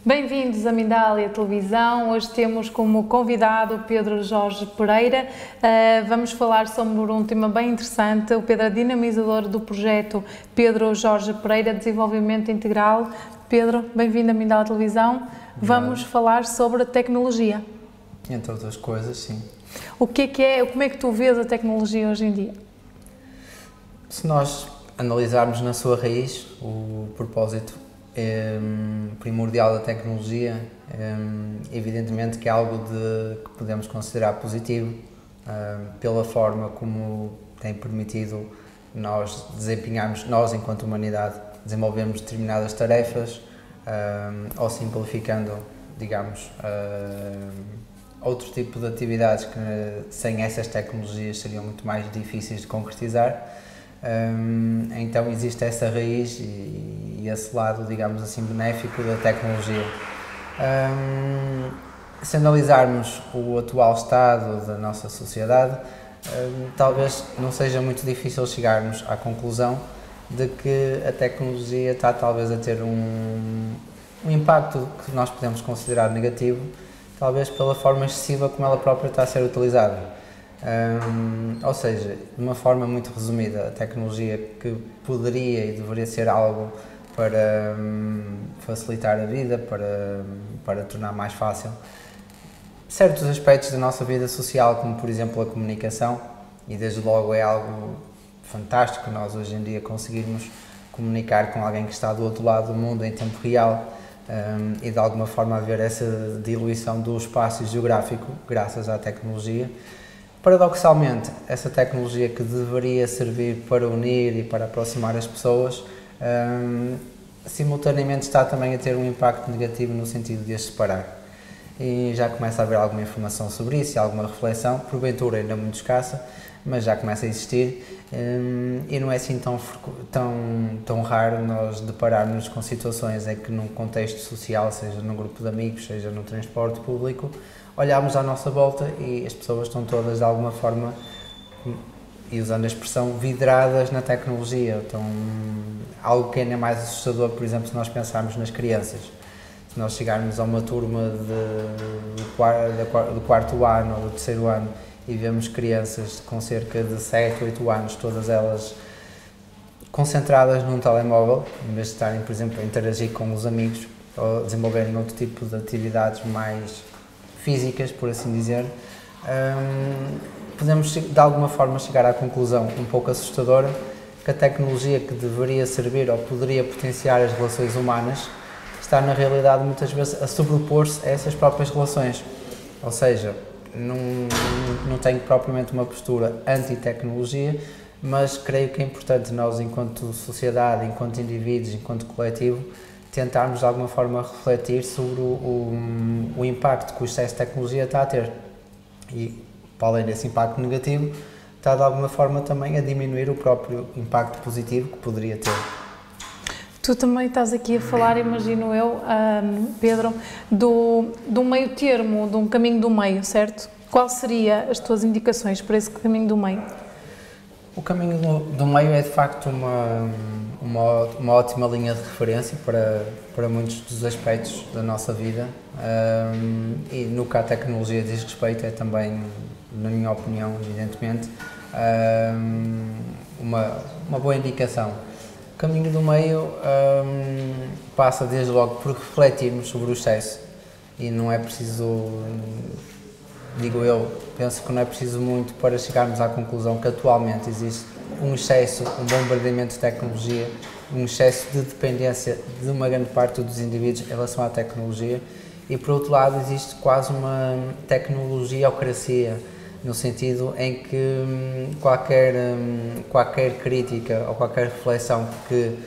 Bem-vindos a Mindália Televisão. Hoje temos como convidado o Pedro Jorge Pereira. Vamos falar sobre um tema bem interessante. O Pedro é dinamizador do projeto Pedro Jorge Pereira Desenvolvimento Integral. Pedro, bem-vindo a Mindália Televisão. Vamos falar sobre a tecnologia. Entre outras coisas, sim. O que é, como é que tu vês a tecnologia hoje em dia? Se nós analisarmos na sua raiz o propósito primordial da tecnologia, evidentemente que é algo que podemos considerar positivo, pela forma como tem permitido nós desempenharmos, nós enquanto humanidade, desenvolvemos determinadas tarefas, ou simplificando, digamos, outro tipo de atividades que sem essas tecnologias seriam muito mais difíceis de concretizar. Então existe essa raiz e esse lado, digamos assim, benéfico da tecnologia. Se analisarmos o atual estado da nossa sociedade, talvez não seja muito difícil chegarmos à conclusão de que a tecnologia está talvez a ter um impacto que nós podemos considerar negativo, talvez pela forma excessiva como ela própria está a ser utilizada. Ou seja, de uma forma muito resumida, a tecnologia que poderia e deveria ser algo para facilitar a vida, para tornar mais fácil certos aspectos da nossa vida social, como por exemplo a comunicação, e desde logo é algo fantástico nós hoje em dia conseguirmos comunicar com alguém que está do outro lado do mundo em tempo real, e de alguma forma haver essa diluição do espaço geográfico graças à tecnologia. Paradoxalmente, essa tecnologia que deveria servir para unir e para aproximar as pessoas, simultaneamente está também a ter um impacto negativo no sentido de as separar. E já começa a haver alguma informação sobre isso, alguma reflexão, porventura ainda muito escassa, mas já começa a existir, e não é assim tão raro nós depararmos com situações em que num contexto social, seja num grupo de amigos, seja no transporte público, olhamos à nossa volta e as pessoas estão todas de alguma forma, e usando a expressão, vidradas na tecnologia. Então, algo que ainda é mais assustador, por exemplo, se nós pensarmos nas crianças. Se nós chegarmos a uma turma do quarto ano ou do terceiro ano e vemos crianças com cerca de 7, 8 anos, todas elas concentradas num telemóvel, em vez de estarem, por exemplo, a interagir com os amigos ou desenvolverem outro tipo de atividades mais físicas, por assim dizer, podemos de alguma forma chegar à conclusão um pouco assustadora que a tecnologia que deveria servir ou poderia potenciar as relações humanas está na realidade muitas vezes a sobrepor-se a essas próprias relações. Ou seja, não tenho propriamente uma postura anti-tecnologia, mas creio que é importante nós, enquanto sociedade, enquanto indivíduos, enquanto coletivo, tentarmos de alguma forma refletir sobre o impacto que o excesso de tecnologia está a ter. E, para além desse impacto negativo, está de alguma forma também a diminuir o próprio impacto positivo que poderia ter. Tu também estás aqui a falar, imagino eu, Pedro, de um meio termo, de um caminho do meio, certo? Qual seria as tuas indicações para esse caminho do meio? O caminho do meio é de facto uma ótima linha de referência para muitos dos aspectos da nossa vida, e no que a tecnologia diz respeito é também, na minha opinião, evidentemente, uma boa indicação. O caminho do meio passa desde logo por refletirmos sobre o excesso, e não é preciso, digo eu, penso que não é preciso muito para chegarmos à conclusão que atualmente existe um excesso, um bombardeamento de tecnologia, um excesso de dependência de uma grande parte dos indivíduos em relação à tecnologia, e por outro lado existe quase uma tecnologiocracia, no sentido em que qualquer crítica ou qualquer reflexão que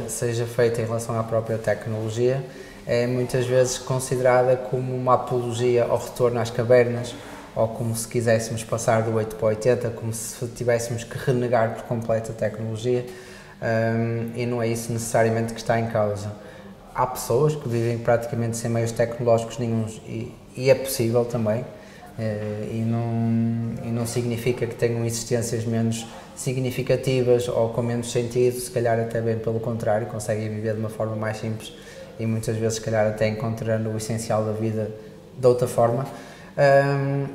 seja feita em relação à própria tecnologia é muitas vezes considerada como uma apologia ao retorno às cavernas, ou como se quiséssemos passar do 8 para o 80, como se tivéssemos que renegar por completo a tecnologia, e não é isso necessariamente que está em causa. Há pessoas que vivem praticamente sem meios tecnológicos nenhuns, e é possível também, e não significa que tenham existências menos significativas ou com menos sentido, se calhar até bem pelo contrário, conseguem viver de uma forma mais simples e muitas vezes se calhar até encontrando o essencial da vida de outra forma.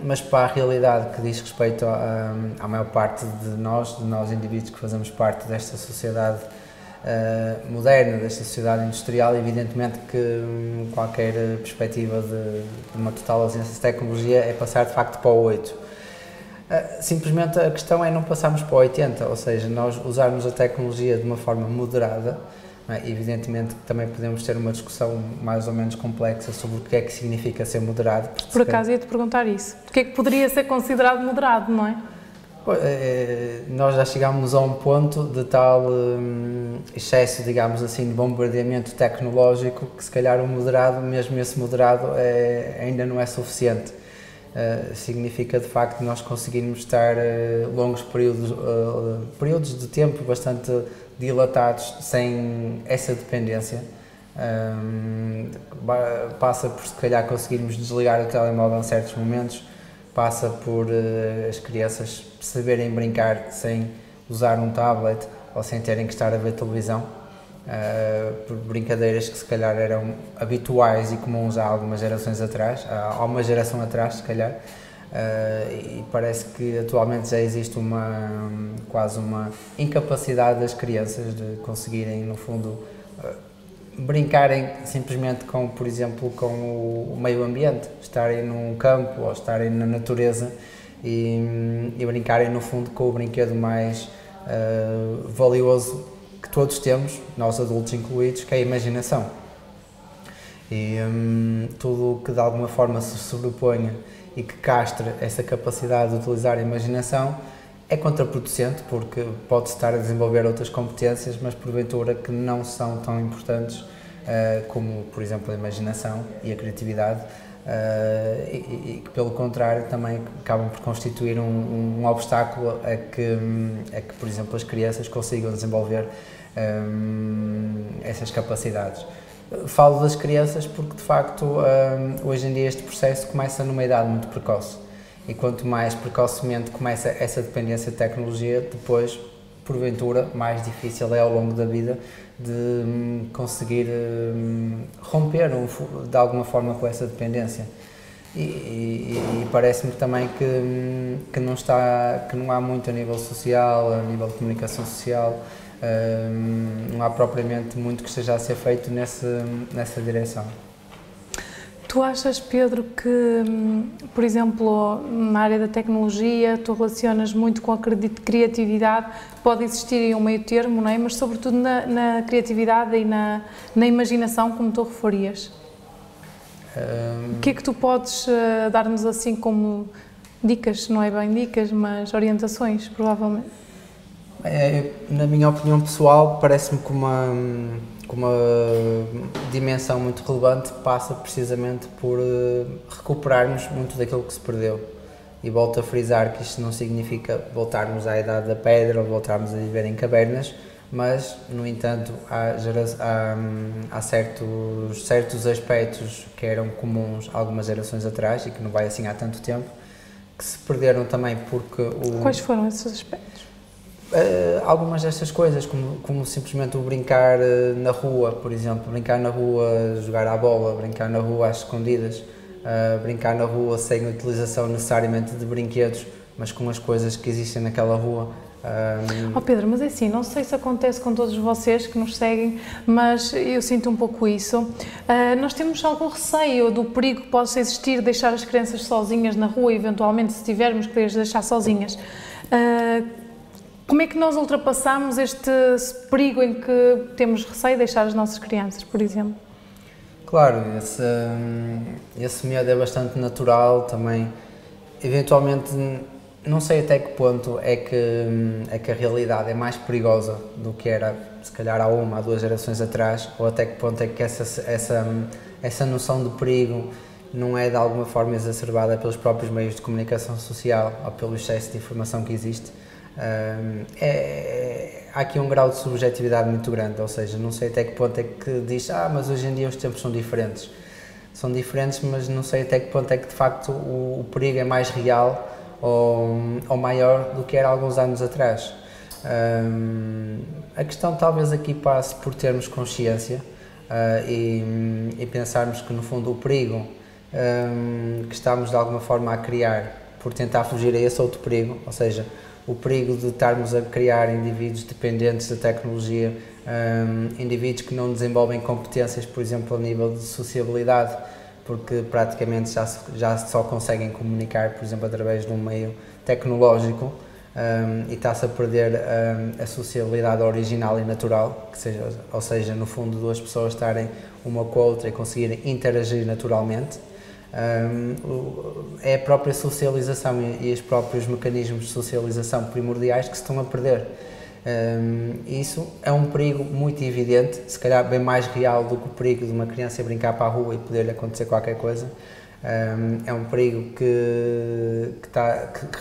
Mas para a realidade que diz respeito à maior parte de nós indivíduos que fazemos parte desta sociedade moderna, desta sociedade industrial, evidentemente que qualquer perspectiva de uma total ausência de tecnologia é passar de facto para o 8. Simplesmente a questão é não passarmos para o 80, ou seja, nós usarmos a tecnologia de uma forma moderada. Evidentemente que também podemos ter uma discussão mais ou menos complexa sobre o que é que significa ser moderado. Por acaso ia-te perguntar isso, porque é que poderia ser considerado moderado, não é? Nós já chegámos a um ponto de tal excesso, digamos assim, de bombardeamento tecnológico que se calhar o moderado, mesmo esse moderado, ainda não é suficiente. Significa de facto nós conseguirmos estar longos períodos de tempo bastante dilatados sem essa dependência. Passa por se calhar conseguirmos desligar o telemóvel em certos momentos, passa por as crianças saberem brincar sem usar um tablet ou sem terem que estar a ver televisão, por brincadeiras que se calhar eram habituais e comuns há algumas gerações atrás, há uma geração atrás se calhar, e parece que atualmente já existe quase uma incapacidade das crianças de conseguirem no fundo brincarem simplesmente com, por exemplo, com o meio ambiente, estarem num campo ou estarem na natureza e brincarem no fundo com o brinquedo mais valioso que todos temos, nós adultos incluídos, que é a imaginação. E tudo o que de alguma forma se sobreponha e que castre essa capacidade de utilizar a imaginação é contraproducente, porque pode-se estar a desenvolver outras competências, mas porventura que não são tão importantes como, por exemplo, a imaginação e a criatividade, e que, pelo contrário, também acabam por constituir um obstáculo a que, por exemplo, as crianças consigam desenvolver essas capacidades. Falo das crianças porque, de facto, hoje em dia este processo começa numa idade muito precoce. E quanto mais precocemente começa essa dependência de tecnologia, depois, porventura, mais difícil é ao longo da vida de conseguir romper de alguma forma com essa dependência. E parece-me também que não há muito a nível social, a nível de comunicação social, não há propriamente muito que esteja a ser feito nessa direção. Tu achas, Pedro, que, por exemplo, na área da tecnologia, tu relacionas muito com a criatividade, pode existir um meio termo, não é? Mas sobretudo na criatividade e na imaginação, como tu referias. O que é que tu podes dar-nos assim como dicas, não é bem dicas, mas orientações, provavelmente? Na minha opinião pessoal, parece-me que uma dimensão muito relevante passa precisamente por recuperarmos muito daquilo que se perdeu. E volto a frisar que isto não significa voltarmos à idade da pedra ou voltarmos a viver em cavernas, mas, no entanto, há certos aspectos que eram comuns algumas gerações atrás e que não vai assim há tanto tempo, que se perderam também porque... Quais foram esses aspectos? Algumas destas coisas, como simplesmente o brincar na rua, por exemplo, brincar na rua, jogar à bola, brincar na rua às escondidas, brincar na rua sem a utilização necessariamente de brinquedos, mas com as coisas que existem naquela rua. Pedro, mas é assim, não sei se acontece com todos vocês que nos seguem, mas eu sinto um pouco isso. Nós temos algum receio do perigo que possa existir de deixar as crianças sozinhas na rua, eventualmente, se tivermos que as deixar sozinhas. Como é que nós ultrapassamos este perigo em que temos receio de deixar as nossas crianças, por exemplo? Claro, esse medo é bastante natural também. Eventualmente, não sei até que ponto é que a realidade é mais perigosa do que era, se calhar, há 2 gerações atrás, ou até que ponto é que essa noção de perigo não é de alguma forma exacerbada pelos próprios meios de comunicação social ou pelo excesso de informação que existe. Há aqui um grau de subjetividade muito grande, ou seja, não sei até que ponto é que diz mas hoje em dia os tempos são diferentes. são diferentes, mas não sei até que ponto é que de facto o perigo é mais real ou maior do que era há alguns anos atrás. A questão talvez aqui passe por termos consciência e pensarmos que no fundo o perigo que estamos de alguma forma a criar por tentar fugir a esse outro perigo, ou seja, o perigo de estarmos a criar indivíduos dependentes da tecnologia, indivíduos que não desenvolvem competências, por exemplo, a nível de sociabilidade, porque praticamente já só conseguem comunicar, por exemplo, através de um meio tecnológico, e está-se a perder a sociabilidade original e natural, ou seja, no fundo, duas pessoas estarem uma com a outra e conseguirem interagir naturalmente. É a própria socialização e os próprios mecanismos de socialização primordiais que se estão a perder. Isso é um perigo muito evidente, se calhar bem mais real do que o perigo de uma criança brincar para a rua e poder-lhe acontecer qualquer coisa. É um perigo que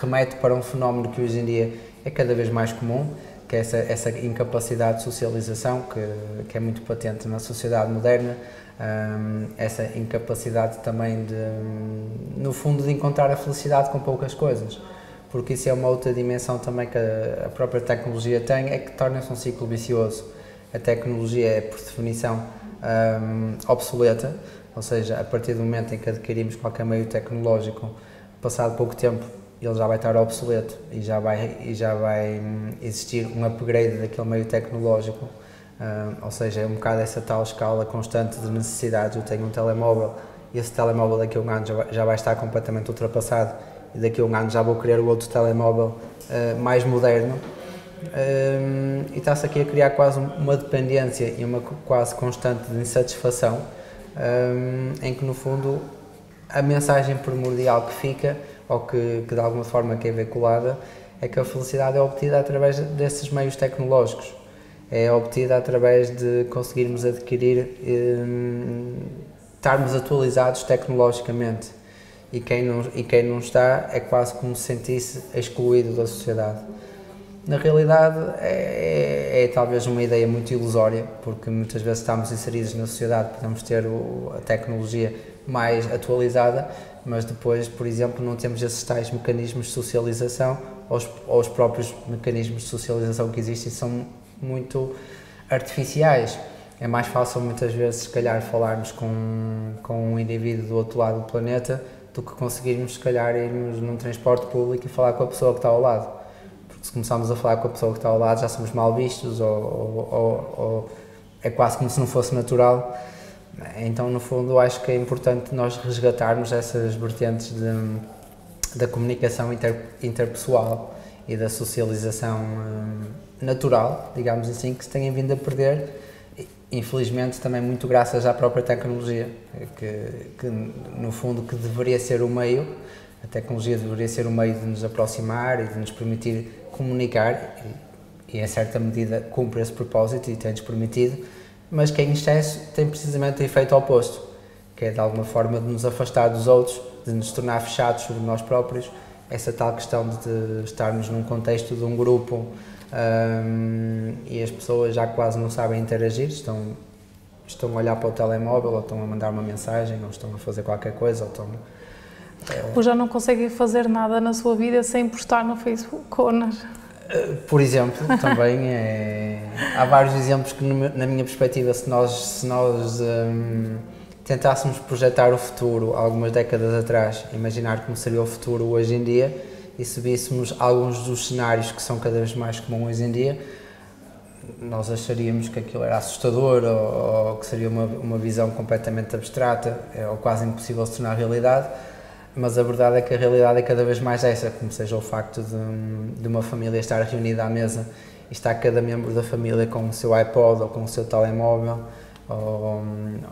remete para um fenómeno que hoje em dia é cada vez mais comum, que é essa incapacidade de socialização, que é muito patente na sociedade moderna, essa incapacidade também no fundo, de encontrar a felicidade com poucas coisas, porque isso é uma outra dimensão também que a própria tecnologia tem, é que torna-se um ciclo vicioso. A tecnologia é, por definição, obsoleta, ou seja, a partir do momento em que adquirimos qualquer meio tecnológico, passado pouco tempo, ele já vai estar obsoleto e já vai existir um upgrade daquele meio tecnológico, ou seja, é um bocado essa tal escala constante de necessidades. Eu tenho um telemóvel e esse telemóvel daqui a um ano já vai estar completamente ultrapassado e daqui a um ano já vou querer o outro telemóvel mais moderno, e está-se aqui a criar quase uma dependência e uma quase constante de insatisfação, em que no fundo a mensagem primordial que fica, ou que de alguma forma que é veiculada, é que a felicidade é obtida através desses meios tecnológicos, é obtida através de conseguirmos adquirir, estarmos atualizados tecnologicamente, e quem não está é quase como se sentisse excluído da sociedade. Na realidade é talvez uma ideia muito ilusória, porque muitas vezes estamos inseridos na sociedade, podemos ter a tecnologia mais atualizada, mas depois, por exemplo, não temos esses tais mecanismos de socialização, ou os próprios mecanismos de socialização que existem são muito artificiais. É mais fácil muitas vezes, se calhar, falarmos com um indivíduo do outro lado do planeta do que conseguirmos, se calhar, irmos num transporte público e falar com a pessoa que está ao lado. Porque se começarmos a falar com a pessoa que está ao lado já somos mal vistos, ou é quase como se não fosse natural. Então, no fundo, acho que é importante nós resgatarmos essas vertentes da comunicação interpessoal e da socialização natural, digamos assim, que se têm vindo a perder, infelizmente também muito graças à própria tecnologia, que no fundo que deveria ser o meio, a tecnologia deveria ser o meio de nos aproximar e de nos permitir comunicar, e em certa medida cumpre esse propósito e tem-nos permitido, mas que em excesso tem precisamente o efeito oposto, que é de alguma forma de nos afastar dos outros, de nos tornar fechados sobre nós próprios, essa tal questão de estarmos num contexto de um grupo, e as pessoas já quase não sabem interagir, estão a olhar para o telemóvel, ou estão a mandar uma mensagem, ou estão a fazer qualquer coisa, ou já não conseguem fazer nada na sua vida sem postar no Facebook ou por exemplo, também há vários exemplos que, na minha perspectiva, se nós tentássemos projetar o futuro algumas décadas atrás, imaginar como seria o futuro hoje em dia, e se víssemos alguns dos cenários que são cada vez mais comuns hoje em dia, nós acharíamos que aquilo era assustador, ou que seria uma visão completamente abstrata, ou quase impossível de se tornar realidade. Mas a verdade é que a realidade é cada vez mais essa, como seja o facto de uma família estar reunida à mesa e estar cada membro da família com o seu iPod ou com o seu telemóvel,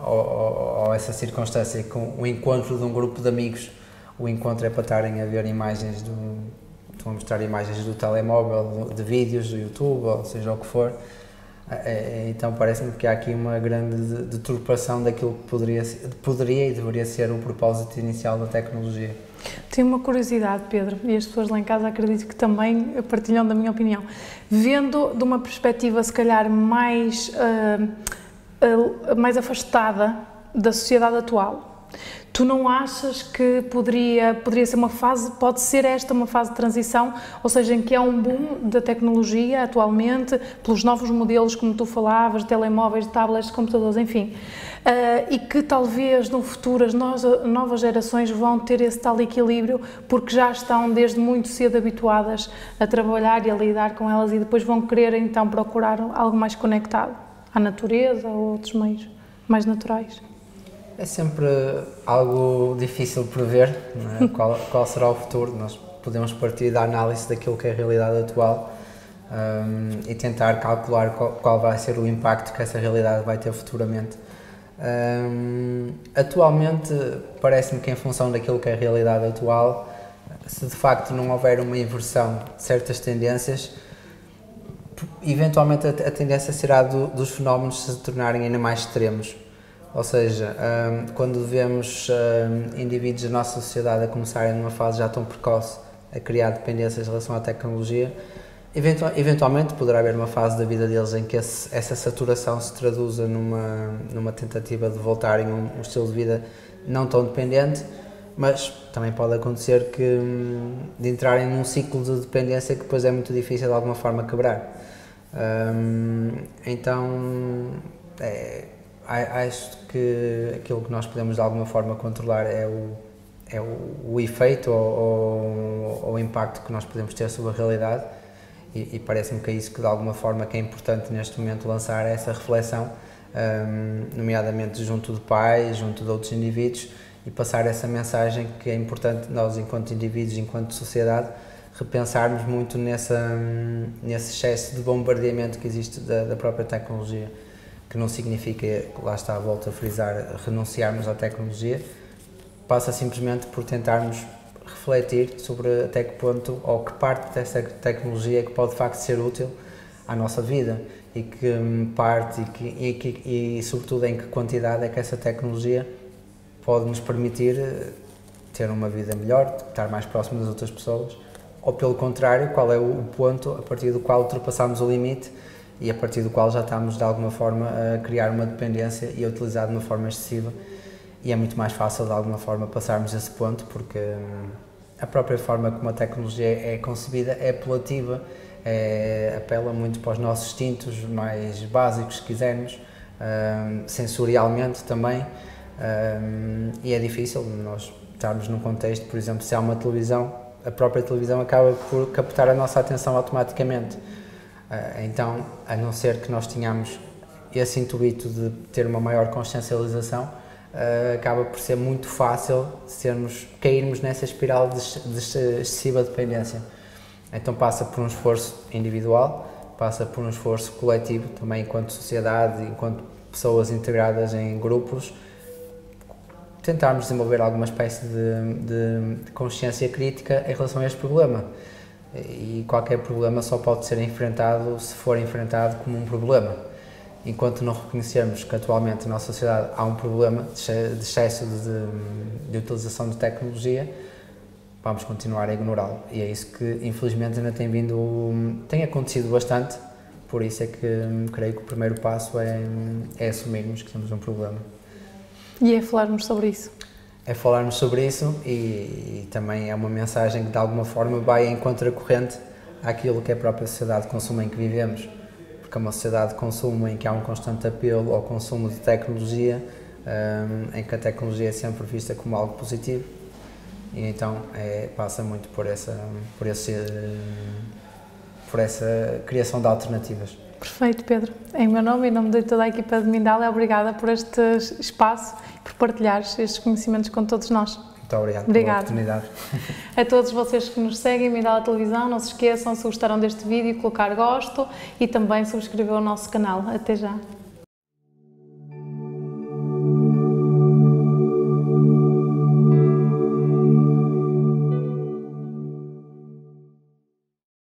ou essa circunstância com o encontro de um grupo de amigos. O encontro é para estarem a ver imagens, estão a mostrar imagens do telemóvel, de vídeos do YouTube, ou seja o que for. Então parece-me que há aqui uma grande deturpação daquilo que poderia e deveria ser o propósito inicial da tecnologia. Tenho uma curiosidade, Pedro, e as pessoas lá em casa acredito que também partilham da minha opinião. Vendo de uma perspectiva se calhar mais afastada da sociedade atual, Tu não achas que poderia ser uma fase, pode ser esta uma fase de transição, ou seja, em que há um boom da tecnologia atualmente, pelos novos modelos, como tu falavas, de telemóveis, de tablets, de computadores, enfim, e que talvez no futuro as novas gerações vão ter esse tal equilíbrio, porque já estão desde muito cedo habituadas a trabalhar e a lidar com elas e depois vão querer então procurar algo mais conectado à natureza ou outros meios mais naturais? É sempre algo difícil prever, não é? Qual será o futuro. Nós podemos partir da análise daquilo que é a realidade atual e tentar calcular qual vai ser o impacto que essa realidade vai ter futuramente. Atualmente, parece-me que em função daquilo que é a realidade atual, se de facto não houver uma inversão de certas tendências, eventualmente a tendência será dos fenómenos se tornarem ainda mais extremos. Ou seja, quando vemos indivíduos da nossa sociedade a começarem numa fase já tão precoce a criar dependências em relação à tecnologia, eventualmente poderá haver uma fase da vida deles em que essa saturação se traduza numa tentativa de voltarem a um estilo de vida não tão dependente, mas também pode acontecer de entrarem num ciclo de dependência que depois é muito difícil de alguma forma quebrar. Então, acho que aquilo que nós podemos de alguma forma controlar é o efeito ou o impacto que nós podemos ter sobre a realidade e parece-me que é isso que de alguma forma que é importante neste momento lançar essa reflexão, nomeadamente junto de pais, junto de outros indivíduos e passar essa mensagem que é importante nós enquanto indivíduos, enquanto sociedade, repensarmos muito nesse excesso de bombardeamento que existe da própria tecnologia. Que não significa, lá está, volto a frisar, renunciarmos à tecnologia, passa simplesmente por tentarmos refletir sobre até que ponto ou que parte dessa tecnologia é que pode de facto ser útil à nossa vida e que parte e sobretudo em que quantidade é que essa tecnologia pode nos permitir ter uma vida melhor, estar mais próximo das outras pessoas, ou pelo contrário, qual é o ponto a partir do qual ultrapassamos o limite e a partir do qual já estamos de alguma forma a criar uma dependência e a utilizar de uma forma excessiva e é muito mais fácil de alguma forma passarmos esse ponto porque a própria forma como a tecnologia é concebida é apelativa, apela muito para os nossos instintos mais básicos, se quisermos, sensorialmente também, e é difícil nós estarmos num contexto, por exemplo, se há uma televisão, a própria televisão acaba por captar a nossa atenção automaticamente. Então, a não ser que nós tenhamos esse intuito de ter uma maior consciencialização, acaba por ser muito fácil cairmos nessa espiral de excessiva dependência. Então passa por um esforço individual, passa por um esforço coletivo, também enquanto sociedade, enquanto pessoas integradas em grupos, tentarmos desenvolver alguma espécie de consciência crítica em relação a este problema. E qualquer problema só pode ser enfrentado se for enfrentado como um problema. Enquanto não reconhecermos que atualmente na nossa sociedade há um problema de excesso de utilização de tecnologia, vamos continuar a ignorá-lo. E é isso que infelizmente ainda tem acontecido bastante, por isso é que creio que o primeiro passo é assumirmos que temos um problema. E é falarmos sobre isso. É falarmos sobre isso e também é uma mensagem que de alguma forma vai em contracorrente àquilo que é a própria sociedade de consumo em que vivemos, porque é uma sociedade de consumo em que há um constante apelo ao consumo de tecnologia, em que a tecnologia é sempre vista como algo positivo e então passa muito por essa criação de alternativas. Perfeito, Pedro. Em meu nome e em nome de toda a equipa de Mindália, obrigada por este espaço, por partilhares estes conhecimentos com todos nós. Muito obrigado pela oportunidade. A todos vocês que nos seguem, Mindália Televisão, não se esqueçam, se gostaram deste vídeo, colocar gosto e também subscrever o nosso canal. Até já.